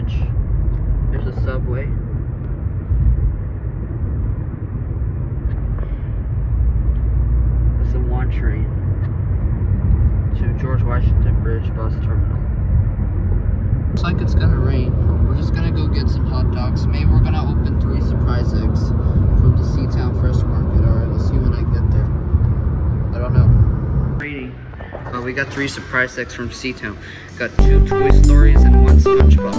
bridge. There's a subway. There's a 1 train to George Washington Bridge bus terminal. Looks like it's gonna rain. We're just gonna go get some hot dogs. Maybe we're gonna open 3 surprise eggs from the Seatown Fresh Market. Alright, let's see when I get there. I don't know. Raining. We got 3 surprise eggs from Seatown. Got 2 Toy Stories and 1 SpongeBob.